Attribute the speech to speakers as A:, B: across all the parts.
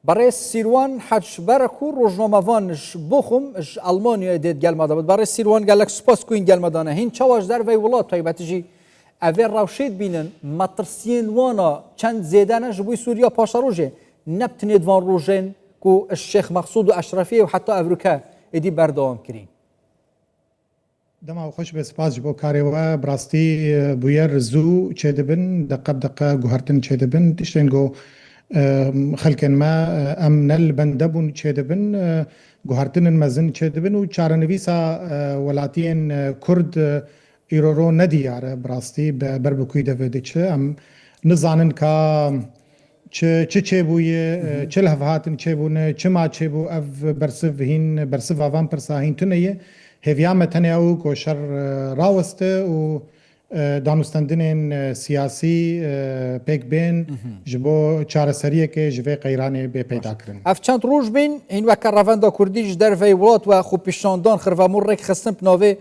A: برای سیروان حج برکو روزنامه‌وانش بخوم آلمانیا دید گل ماده بود برای سیروان گلک سپاس کوین گل مادانه هین چواش در وی ولات تایبتیجی اوه روشید بینن مترسین وانا چند زیدانه جبوی سوریا پاشا روژه نبتنید وان روژین کو الشيخ مقصود و اشرفیه و حتی افریقا ادی بردوام کرین
B: دما خوش به سپاس بو کاری و براستی بویر زو چه دبن دقه گوهرتن چه دبن تشتنگو خلکن ما ام نل بندبون چه دبن گوهرتن مزن چه دبن و چارنویسا ولاتین کرد ایرورو ندیاره براستی بربکوی دویده چه ام نزانن که چه بویه چه لحظاتن چه بونه چه ما چه بو اف برسف آوان پرساهین تنیه هفیام تنه او کوشر راوسته و دانستندن سیاسی پیک بین جبو چهار سریه که جوی قیرانه به پیدا کرن.
A: اف چند روز بین این وکر رواندا کردیش در وی ولات و خوب پیشاندان خروامور رک خستن پناوه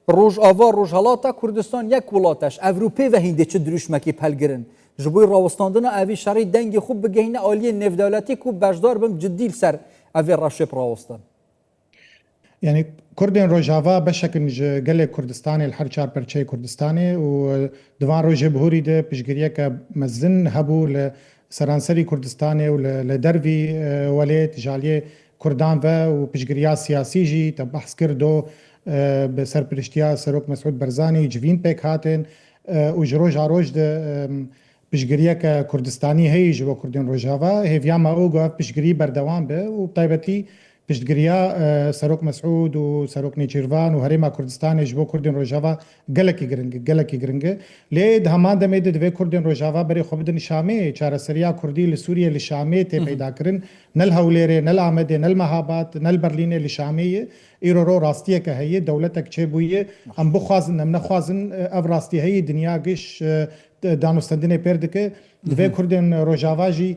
A: روز آوار روز حالاتا کردستان یک ولاتش اروپا و هنده چه دروش مکی پلگرن جبوی راوستاندن اوی شرای دنگ خوب بگهینه عالی نف دولتی کو بجدار بم جدی سر اوی راشپ راوستان.
B: يعني كردين روجافا بشكل قال كردستاني الحر شار برشي كردستاني ودوان روجه بهوري ده بشجريه كمزن هبو لسرانسري كردستاني ولدربي وليت جاليه كردان و وبشجريه سياسي جي تبحث كردو بسر برشتيا سروك مسعود برزاني جوين بيك هاتن وجروج عروج ده بشجريه كردستاني هي جو كردين روجافا هي فياما اوغو بشجري بردوان به وطيبتي پشتگیریا سروک مسعود و سروک نیچیروان و هریما کردستان جبو کردین روجاوا گلکی گرنگه لید همان دمید دوی کردین روجاوا بری خوبدن شامی چار سریا کردی لسوریه لشامی تی پیدا کرن نل هولیره نل آمده نل مهابات نل برلینه لشامیه ایرو راستیه که هی دولتک چه بویه ام بخوازن ام نخوازن اف راستی هی دنیا گش دانستندنه پردکه دوی کردین روجاوا جی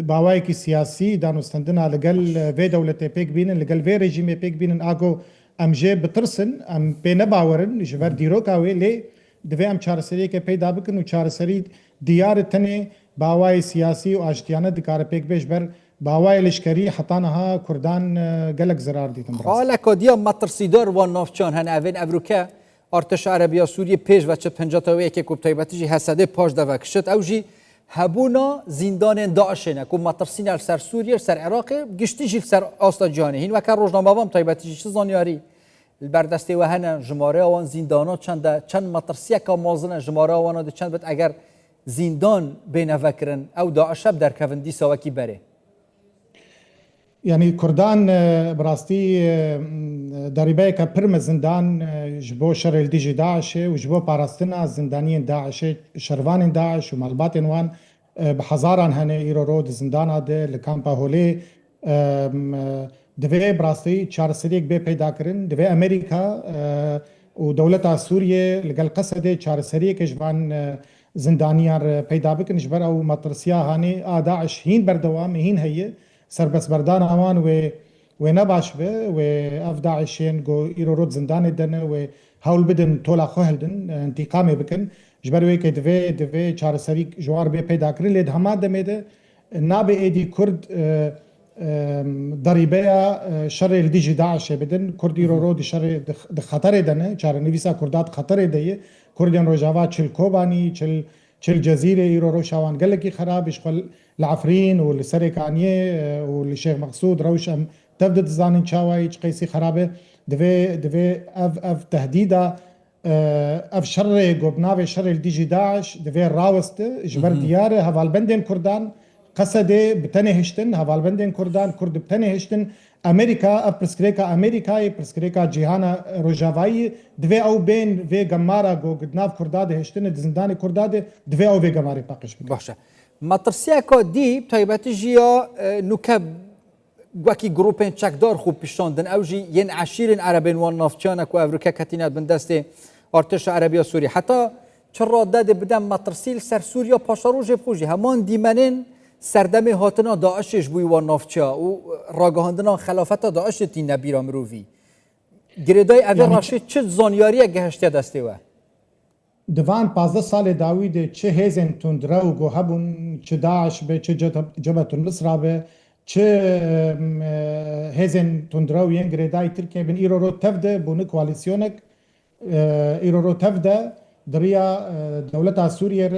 B: باوای کی سیاسی دانستندنا لگل و دولت پیک بینن لگل و رژیم پیک بینن آگو ام جه بترسن ام پی نباورن جبر دیرو کاوی لی دوی ام چارسری که پیدا بکن و چارسری دیار تنه باوای سیاسی و آشتیانه دکار پیک بیش بر باوای لشکری حتانها کردان گلک زرار دیتن
A: حالا کدیا مترسیدار و نافچان هن اوین افریقا ارتش عربیا سوریه پیش و چه پنجاتاوی که کوبتایبتی جی حسده پاش دوکشت او جی هبونا زندان داعش نه که مترسین سر سوریه سر عراق گشتی جیل سر آستا جهانی هین وکر روزنامه وام طیبتی چه زانیاری البردسته و هن جماره آوان زندانات چند مترسیه که مازن جماره آوان ده چند بد اگر زندان بین فکرن او داعش در کفندی سواکی بره
B: يعني كردان براستي دريبه كبرم زندان جبو شر الديجي داعش وجبو باراستنا زندانيين داعش شروان داعش ومالبات وان بحزاران هن ايرورود زندان هذا لكامبا هولي دوی براستي چار سريك بي پیدا کرن دوی امريكا ودولتا سوريا لقل قصده چار سريك جوان زندانيار پیدا بکن جبر او مطرسيا هاني داعش هين بردوام هين هي سربس بردان آوان و نباش به و اف داعشین گو ایرورود زندان دن و هول بدن تولا خوهلدن انتقام بکن جبروی که دوی چار سری جوار به پیدا کرد لید همه دمیده ناب ایدی کرد ضریبه شر الدیجی داعش بدن کرد ایرورود شر خطر دنه چار نویسا کردات خطر دیه کردین روجاوا چل کوبانی چل جزيره ايرو شاوان قال لك خراب يشغل العفرين والسريكانيه والشيخ مقصود روشم تبدا تزانين شاوي قيسي خرابه دفي اف تهديدا اف شر قبناوي شر الديجي داعش دفي راوست جبر دياره هفالبندن كردان قصده بتنهشتن هفالبندن كردان كرد بتنهشتن امريكا اف برسكريكا امريكاي برسكريكا جيهانا روجافاي دوی او بین وی گمارا گو گدناف کرداده هشتن زندان کرداده دوی او وی گماری پاکش بکن
A: باشه مترسیه که دی طیبتی جیا نکب وکی گروپین چکدار خوب پیشاندن او جی ین عشیرین عربین و نافچانه که افریقا کتینات بندست ارتش عربیا سوریه حتی چرا داده بدن مترسیل سر سوریا پاشاروژ بخوشی همان دیمنین سردم هاتنا داعشش بوی و نافچا و راگهاندنا خلافت داعش تین نبیرا مروفی گریدای اوی راشد چه زانیاری گهشته دسته و؟
B: دوان 15 سال داوید چه هیزن تندرا و گو هبون چه داعش به چه جبهة النصرة به چه هیزن تندرا و ين گریدای ترکیه بن ایرو رو تفده بون کواليسيونك ایرو رو تفده دریا دولت سوریه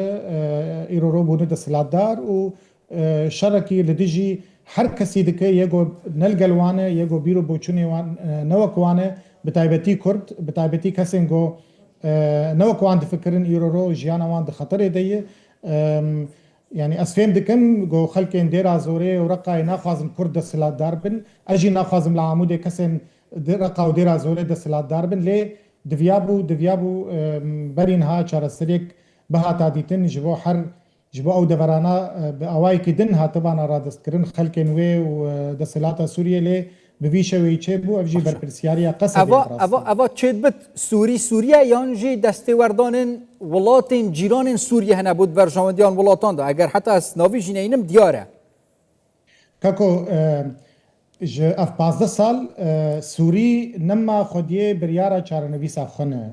B: ایرو رو بونه دستلاتدار و شرکی لدیجی هر کسی دکه یگو نلگلوانه یگو بیرو بوچونی وان نوکوانه بتایبتی کرد بتایبتی کسین گو نوکوان دفکرن ایرو رو جیانا وان دخطر دیه يعني اسفهم دكن جو خلكين ديرا زوري ورقا ناخذ كرد السلات داربن اجي ناخذ العمود كسن رقا وديرا زوري السلات داربن ليه دفيابو برين ها شار السريك بها تاديتن جبو حر جبو او دفرانا باواي كدن ها طبعا رادست كرن خلكين وي ودسلات سوريا ليه بویشوی چه بو افجی برپرسیاریا قصد
A: اوا چید بت سوریا یانجی دستوردان ولاتین جیران سوریه هنه بود برجامدیان ولاتان دا اگر حتی از ناوی جینینم دیاره
B: کاکو اف 15 سال سوری نما خودیه بریارا چارنویسا خونه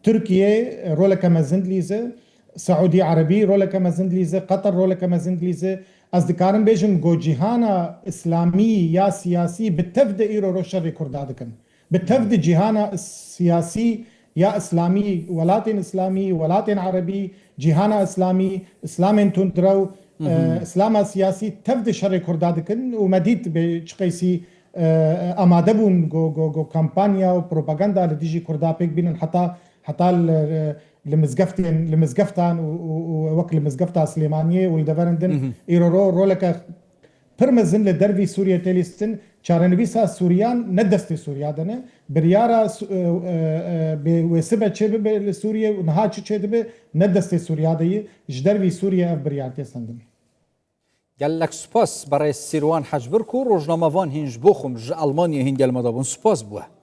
B: ترکیه رولک مزند لیزه سعودی عربی رولک مزند لیزه قطر رولک مزند لیزه از دکارن بیشم گو جهانا اسلامی یا سیاسی بتفد ایرو رو شر کرداد کن بتفد جهانا سیاسی یا اسلامی ولاتن اسلامی ولاتن عربی جهانا اسلامی اسلام تندرو اسلام سیاسی تفد شر کرداد کن و مدید به چقیسی آماده بون گو کمپانیا و پروپاگاندا لدیجی کردا پیک بینن حتی لمزقفتان ووك لمزقفتا سليمانيه والدفرندن ايرو رولك برمزن لدربي سوريا تيليستن چارنويسا سوريان ندست سوريا دنه بريارا بوسبه چبه لسوريا ونها چبه ندست سوريا دي جدربي سوريا بريارتي سندن
A: قال لك سباس برای سیروان حجبرکو روزنامه وان هنج بخم ج المانیا هنگل مدابون سپاس بوه